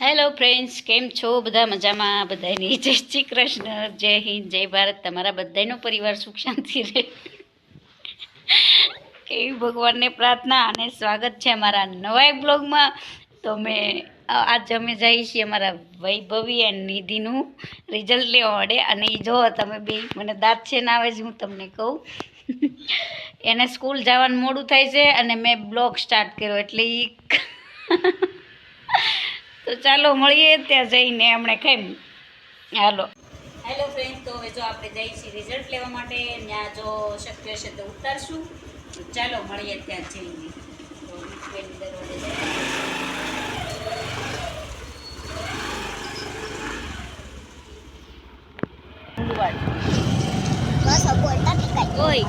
Hello friends, કેમ છો? બધા મજામાં? બધાની જય શ્રી કૃષ્ણ, જય હિન્દ, જય ભારત. તમારા બધાનો પરિવાર સુખ શાંતિ રહે કેવી ભગવાનને પ્રાર્થના અને સ્વાગત છે અમારા નવા એક બ્લોગમાં. તો આજ અમે જઈએ છીએ અમારા વૈભવી એન્ડ નિધિનું રિઝલ્ટ લેવા માટે. અને એ જો તમે બે મને દાંત છે ને આવે છે, હું તમને કહું એને સ્કૂલ જવાનું મોડું થાય છે અને મેં બ્લોગ સ્ટાર્ટ કર્યો એટલે એ તો ચાલો મળીએ ત્યાં જઈને હમણે કેમ હાલો. હેલો ફ્રેન્ડ, તો હવે જો આપણે જઈએ છીએ રિઝલ્ટ લેવા માટે. ત્યાં જો શક્ય છે તો ઉતારશું. ચાલો મળીએ ત્યાં જઈને. તો ઓય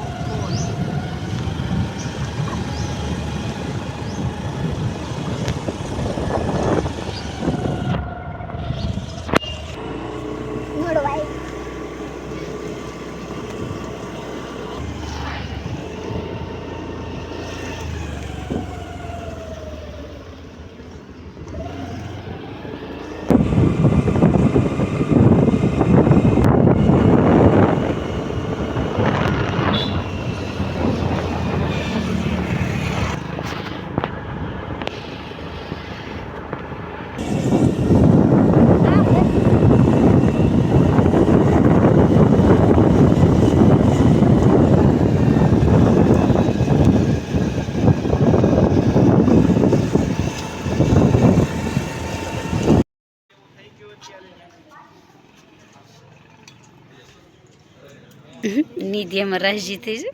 નિધિ એમાં રાજી થઈ છે.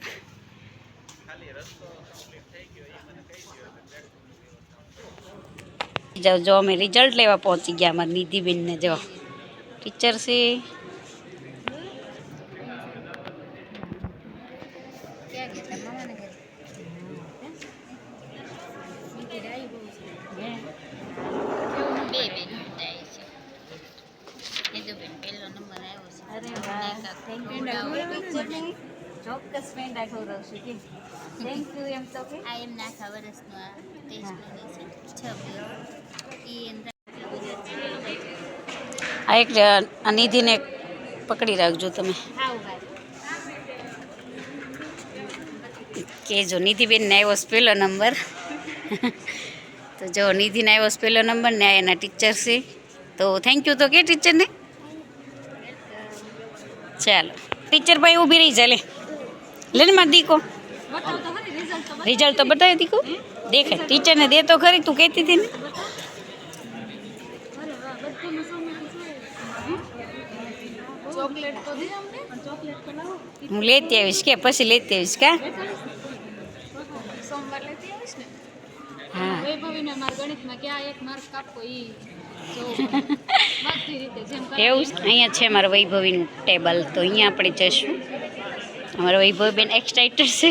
જાઓ જો અમે રિઝલ્ટ લેવા પહોંચી ગયા. અમારા નિધિબેનને જો ટીચર છે. ચોક્કસ ફ્રેન્ડ આખો રહું કે થેન્ક યુ એમ તો કે આ એમના આખા વર્ષનો ટેસ્ટ છે 6 આ એક નિધિને પકડી રાખજો તમે કે જો નિધિબેનને આવ્યો પહેલો નંબર. તો જો નિધિને આવ્યો પહેલો નંબર ને એના ટીચર છે. તો થેન્ક યુ તો કે ટીચરને. ચાલો ટીચર ભાઈ ઊભી રહી ચાલે લે ને મારા દીકો રિઝલ્ટ તો બતાવે દીકો દેખાય. ટીચરને દે તો ખરી, તું કહેતી હતી ને. હું લેતી આવીશ કે પછી લેતી આવીશ કા. હા એવું અહીંયા છે મારા વૈભવીનું ટેબલ. તો અહીંયા આપણે જઈશું. અમારા વૈભવીબેન એક્સાઇટેડ છે.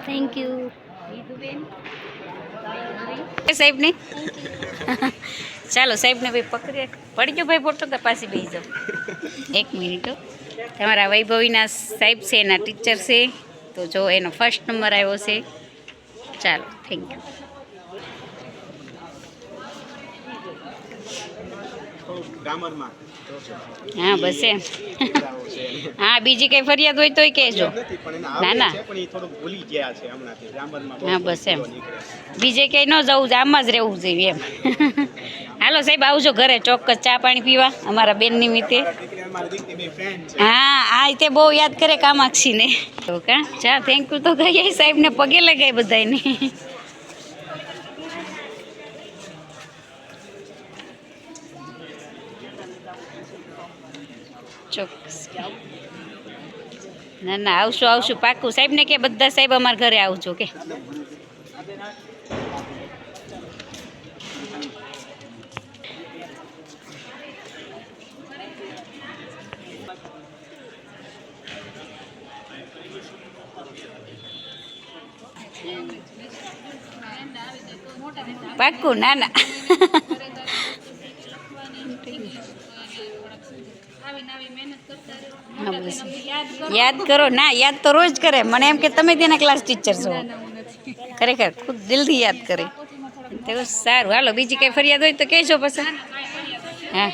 થેન્ક યુ સાહેબને ચાલો સાહેબને ભાઈ પકડી પડી ગયો ભાઈ ફોટો. તો પાછી બેસી જાઓ એક મિનિટ. તમારા વૈભવીના સાહેબ છે, એના ટીચર છે. તો જો એનો ફર્સ્ટ નંબર આવ્યો છે. ચાલો થેન્ક યુ. હા બસ એમ. હા બીજી કઈ ફરિયાદ હોય તોય કહેજો. ના ના હા બસ એમ. બીજે ક્યાંય ન જવું, આમાં જ રહેવું જોઈએ એમ. હાલો સાહેબ આવજો ઘરે ચોક્કસ ચા પાણી પીવા અમારા બેન નિમિત્તે. હા આ તે બહુ યાદ કરે કામાક્ષીને. તો કા ચા થેન્ક યુ તો કહીએ સાહેબને, પગે લગાય બધાને. ચોક્કસ ના ના આવશું આવશું પાક્કું. સાહેબને કે બધા સાહેબ અમારા ઘરે આવજો કે. મોટા પાક્કું ના ના હા, બસ. યાદ કરો ના યાદ તો રોજ કરે મને એમ કે તમે તેના ક્લાસ ટીચર છો ખરેખર ખુદ દિલથી યાદ કરે તો સારું હાલો બીજી કઈ ફરિયાદ હોય તો કહેજો પછી હા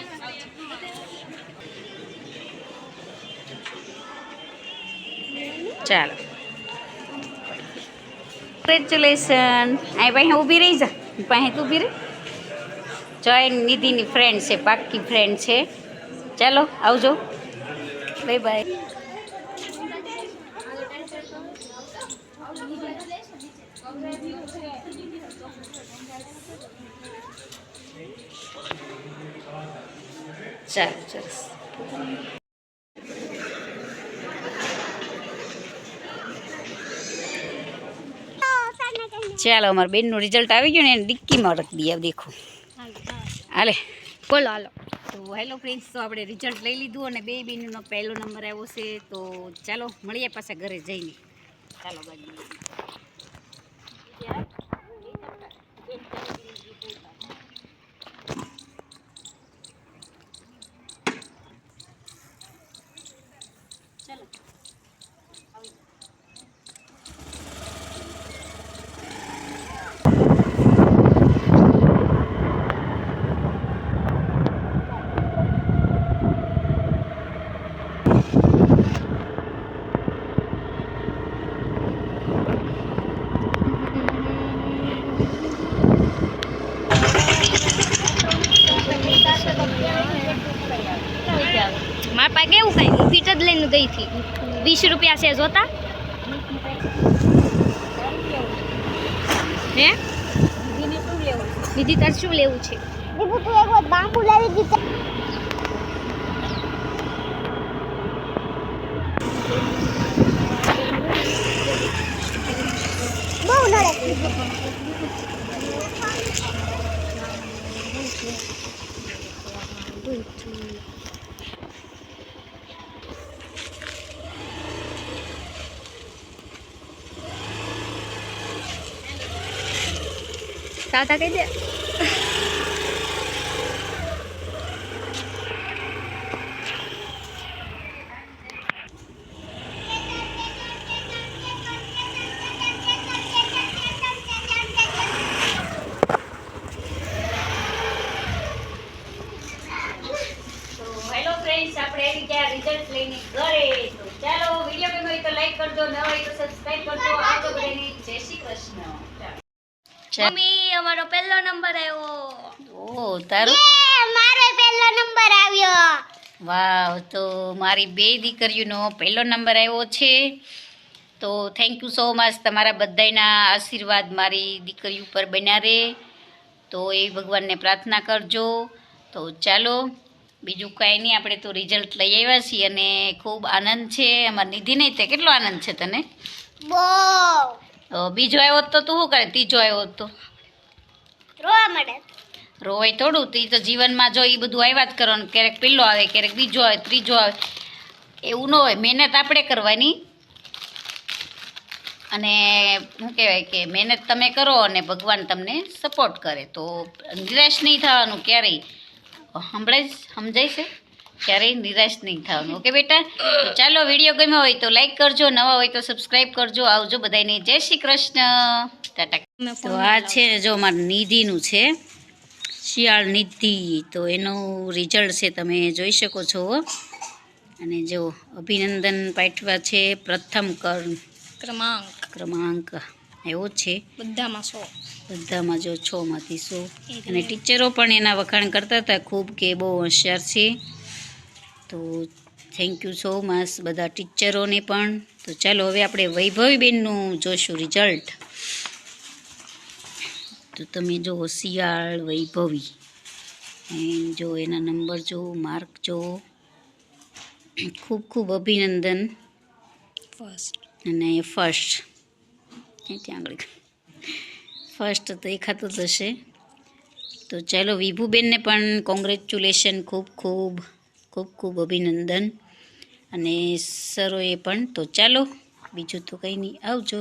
ચાલો કોંગ્રેચ્યુલેશન આ પાસે ઊભી રહી જા પાસે તું ઊભી રહી જય નિધિની ફ્રેન્ડ છે પાક્કી ફ્રેન્ડ છે ચાલો આવજો બાય બાય ચાલો સરસ ચાલો અમારા બેનનું રિઝલ્ટ આવી ગયું ને એને ડિક્કીમાં રખ દઈએ દેખો હાલે બોલો હાલો તો હેલો ફ્રેન્ડ્સ તો આપણે રિઝલ્ટ લઈ લીધું અને બે બેનનો પહેલો નંબર આવ્યો છે તો ચાલો મળીએ પાછા ઘરે જઈને ચાલો ગાડી ચાલો મારા પાસે કેવું કાંઈ હું ફીટ જ લઈને ગઈ હતી 20 રૂપિયા છે જોતા હે દીદી તાર શું લેવું છે દીપુ તું એક વાર બાંબુ લાવી દીધા બહુ નડે તાતા કહી દે હેલો ફ્રેન્ડ્સ આપણે આવી ગયા રિઝલ્ટ લઈને ઘરે તો ચાલો વિડીયો ગમ્યો હોય તો લાઈક કરજો ન હોય તો સબસ્ક્રાઇબ કરજો આવજો બધાને જય શ્રી કૃષ્ણ મમ્મી અમારો પહેલો નંબર આવ્યો ઓ તારું મારો પહેલો નંબર આવ્યો વાવ તો મારી બે દીકરીઓનો પહેલો નંબર આવ્યો છે તો થેન્ક યુ સો મચ તમારા બધાના આશીર્વાદ મારી દીકરી ઉપર બન્યા રહે તો એ ભગવાનને પ્રાર્થના કરજો તો ચાલો બીજું કાંઈ નહીં આપણે તો રિઝલ્ટ લઈ આવ્યા છીએ અને ખૂબ આનંદ છે અમારી નિધિ નહીં તે કેટલો આનંદ છે તને બહુ તો બીજો આવ્યો હોત તો તું શું કરે ત્રીજો આવ્યો હોત તો રોવા મળે રોવાય થોડું તો એ તો જીવનમાં જો એ બધું આવ્યા જ કરવાનું ક્યારેક પેલો આવે ક્યારેક બીજો આવે ત્રીજો આવે એવું ન હોય મહેનત આપણે કરવાની અને શું કહેવાય કે મહેનત તમે કરો અને ભગવાન તમને સપોર્ટ કરે તો નિરાશ નહીં થવાનું ક્યારેય સમજાય છે ક્યારેય નિરાશ નહીં થવાનું ઓકે બેટા તો ચાલો વિડીયો ગમ્યો હોય તો લાઈક કરજો નવા હોય તો સબસ્ક્રાઈબ કરજો આવજો બધાને જય શ્રી કૃષ્ણ ટાટા તો આ છે જો મારા નિધિનું છે શિયાળ નિધિ તો એનું રિઝલ્ટ છે તમે જોઈ શકો છો અને જો અભિનંદન પાઠવા છે પ્રથમ ક્રમાંક એવો છે બધામાં જો 6 માંથી 100 અને ટીચરો પણ એના વખાણ કરતા હતા ખૂબ કે બહુ હોશિયાર છે તો થેન્ક યુ સો મચ બધા ટીચરોને પણ તો ચાલો હવે આપણે વૈભવીબેનનું જોઈશું રિઝલ્ટ તો તમે જો શિયાળ વૈભવી જો એના નંબર જો માર્ક જો ખૂબ ખૂબ અભિનંદન અને ફર્સ્ટ ત્યાં આગળ ફર્સ્ટ તો દેખાતું જ હશે તો ચાલો વિભુબેનને પણ કોંગ્રેચ્યુલેશન ખૂબ ખૂબ ખૂબ ખૂબ અભિનંદન અને સરોએ પણ તો ચાલો બીજું તો કંઈ નહીં આવજો